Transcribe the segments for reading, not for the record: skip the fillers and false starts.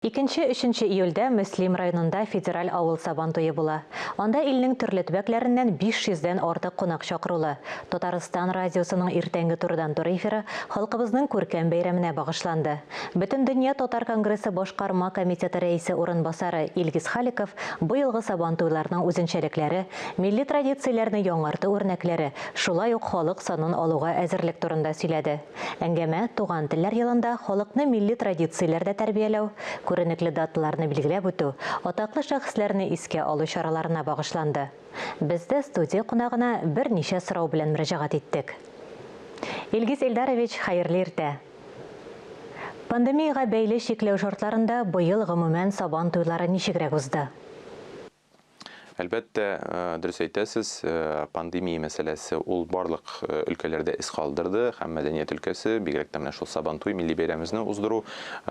2-3 июльдә Мөслим районында федераль авыл сабан туйы була. Анда илнең төрле төбәкләреннән 500-дән артык кунак чакырылы. Татарстан радиосының иртәнге турыдан-тур эфиры халкыбызның күркәм бәйрәменә багышланды. Бөтен дөнья татар конгрессы башкарма комитеты рәисе урынбасары Илгиз Халиков быелгы сабан туйларының үзенчәлекләре, милли традицияләрне яңарту үрнәкләре, шулай ук халык санын алуга әзерлек турында сөйләде. Әңгәмә туган телләр елында халыкны милли традицияләрдә тәрбияләү, күренекле даталарны билгеләп үтү, атаклы шәхесләрне искә алу чараларына багышланды. Без дә студия кунагына берничә сорау белән мөрәҗәгать иттек. Илгиз Илдарович, хәерле иртә. Пандемияга бәйле чикләү шартларында быел гомумән сабан туйлары ничегрәк узды? Әлбәттә, дөрес әйтәсез, пандемия мәсьәләсе ул барлык өлкәләрдә эз калдырды һәм мәдәният өлкәсе, бигрәк тә менә шул сабан туй милли бәйрәмебезне уздыру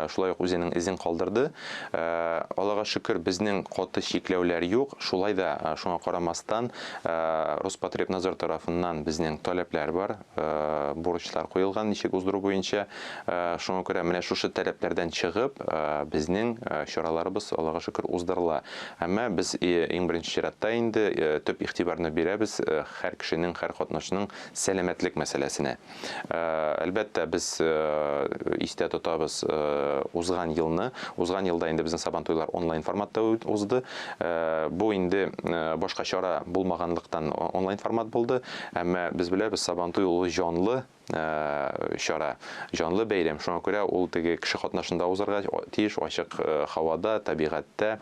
шулай ук үзенең изен калдырды. Аллага шөкер, безнең каты чикләүләр юк. Шулай да шуңа карамастан Роспотребнадзор тарафыннан безнең таләпләр бар, бурычлар куелган ничек уздыру буенча. Шуңа күрә менә шушы таләпләрдән чыгып, безнең чараларыбыз Аллага шөкер уздырыла. Әмма без иң беренче чиратта инде төп игътибарны бирәбез һәр кешенең, һәр катнашчының сәламәтлек мәсьәләсенә. Әлбәттә, без истә тотабыз узган елда инде безнең сабан туйлар онлайн форматта узды. Бу инде башка чара булмаганлыктан онлайн формат булды. Әмма без беләбез, сабан туй ул җанлы чара, җанлы бәйрәм. Шуңа күрә ул теге кеше катнашында узарга тиеш, ачык һавада, табигатьтә.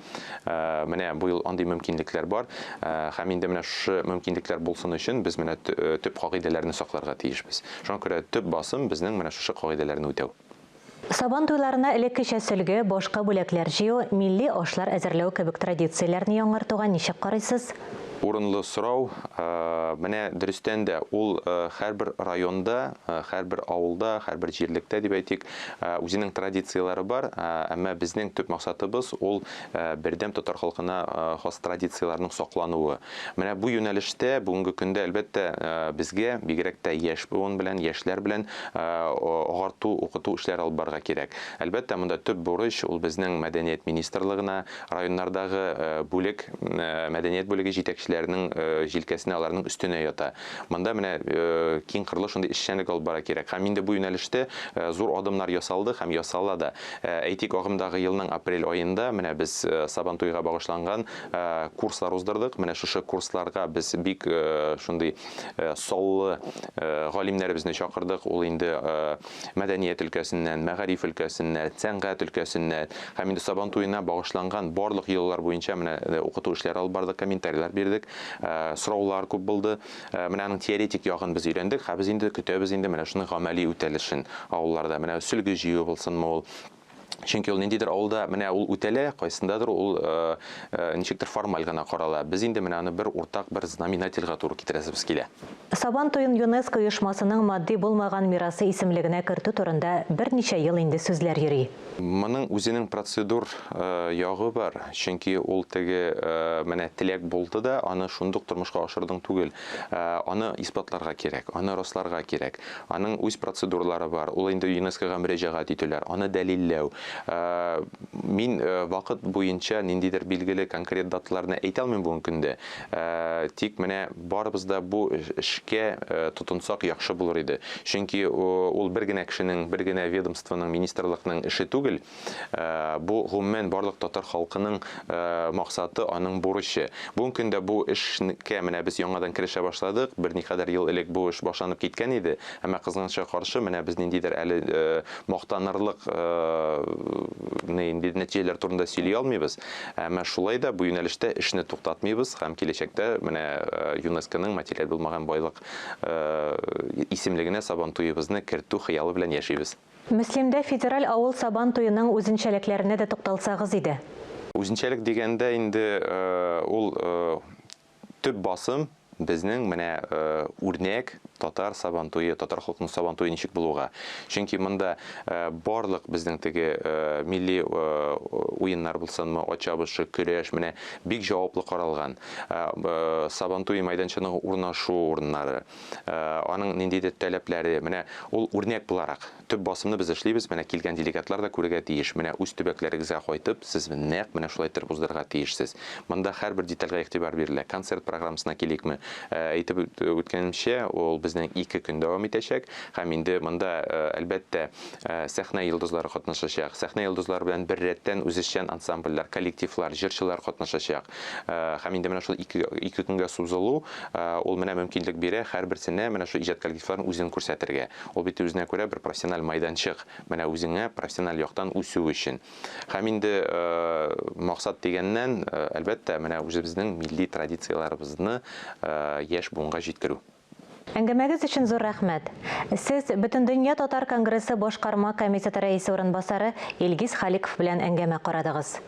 Менә бу ел андый мөмкинлекләр бар. Һәм инде менә шушы мөмкинлекләр булсын өчен без менә төп кагыйдәләрне сакларга тиешбез. Шуңа күрә төп басым безнең менә шушы кагыйдәләрне үтәү. Сабан туйларына элеккечә сөлге, башка бүләкләр җыю, милли ашлар әзерләү кебек традицияләрне яңартуга ничек карыйсыз? Урынлы сорау. Менә дөрестән дә ул һәрбер районда, һәрбер авылда, һәрбер җирлектә дип әйтик, үзенең традицияләре бар. Әмма безнең төп максатыбыз ул бердәм татар халкына хас традицияләрнең саклануы. Менә бу юнәлештә бүгенге көндә әлбәттә безгә бигрәк тә яшь буын белән, яшьләр белән агарту, укыту эшләре алып барырга кирәк. Әлбәттә, монда төп бурыч ул безнең мәдәният министрлыгына, районнардагы бүлек, мәдәният бүлеге җитәкчеләренең җилкәсенә, аларның өстенә ята. Монда менә киң кырлы шундый эшчәнлек алып бара кирәк. Һәм инде бу юнәлештә зур адымнар ясалды һәм ясала да. Әйтик, агымдагы елның апрель аенда менә без сабан туйга багышланган курслар уздырдык. Менә шушы курсларга без бик шундый саллы галимнәребезне чакырдык. Ул инде мәдәният өлкәсеннән, мәгариф өлкәсеннән, сәнгать өлкәсеннән һәм инде сабан туена багышланган барлык еллар буенча менә укыту эшләре алып бардык, комментарийлар бирдек. Сораулар күп булды. Менә аның теоретик ягын без өйрәндек. Һәм без инде көтәбез инде менә шуның гамәли үтәлешен авылларда. Менә сөлге җыю булсынмы ул. Чөнки ул ниндидер авылда менә ул үтәлә, кайсындадыр ул ничектер формаль гына карала. Без инде менә аны бер уртак бер знаменательгә туры китерәбез килә. Сабан туен ЮНЕСКО оешмасының матди булмаган мирасы исемлегенә кертү турында берничә ел инде сүзләр йөри. Моның үзенең процедур ягы бар. Чөнки ул теге менә теләк булды да, аны шундук тормышка ашырдың түгел. Аны испатларга кирәк, аны расларга кирәк. Аның үз процедуралары бар. Ул инде ЮНЕСКОга мөрәҗәгать итүләр, аны дәлилләү. Мин вакыт буенча ниндидер билгеле конкрет даталарны әйтә алмыйм бүгенге көндә. Тик менә барыбыз да бу эшкә тотынсак яхшы булыр иде. Чөнки ул бер генә кешенең, бер генә ведомствоның, министрлыкның эше түгел. Бу гомумән барлык татар халкының максаты, аның бурычы. Бүгенге көндә бу эшкә менә без яңадан кирешә башладык. Берникадәр ел элек бу эш башланып киткән иде. Әмма кызганычка каршы менә без ниндидер әле мактанырлык нәтиҗәләр турында сөйли алмыйбыз. Әмма шулай да бу юнәлештә эшне туктатмыйбыз һәм киләчәктә менә ЮНЕСКОның материаль булмаган байлык исемлегенә сабан туебызны кертү хыялы белән яшибез. Мөслимдә федераль авыл сабан туеның үзенчәлекләренә дә тукталсагыз иде. Үзенчәлек дигәндә инде ул төп басым безнең менә үрнәк, татар сабантуйы, татар халкының сабантуйы ничек булуга. Чөнки монда барлык безнең теге милли уеннар булсынмы, ачабышы, көрәш, менә бик җаваплы каралган. Сабантуй мәйданчыгының урнашу урыннары, аның ниндидер таләпләре, менә ул үрнәк буларак төп басымны без эшлибез, менә килгән делегатлар да күрергә тиеш. Менә үз төбәкләрегезгә кайтып, сез нәкъ менә шулай итеп уздырырга тиешсез. Монда һәрбер детальгә игътибар бирелә. Концерт программасына киликме? Әйтеп үткәнемчә, ул безнең 2 көн дәвам итәчәк. Һәм инде монда әлбәттә сәхнә йолдызлары катнашачак. Сәхнә йолдызлары белән бер рәттән үзешчән ансамбльләр, коллективлар, җырчылар катнашачак. Һәм инде менә шул 2 көнгә сузылу, ул менә мөмкинлек бирә һәрберсенә менә шул иҗат коллективларын үзен күрсәтергә. Ул бит үзенә күрә бер профессиональ майданчык, менә үзеңә профессиональ яктан үсү өчен. Һәм инде максат дигәннән, әлбәттә, менә үзебезнең милли традицияларыбызны яшь буынга җиткерү. Әңгәмәгез өчен зур рәхмәт. Сез Бөтендөнья татар конгрессы башкарма комитеты рәисе урынбасары Илгиз Халиков белән әңгәмә карадыгыз.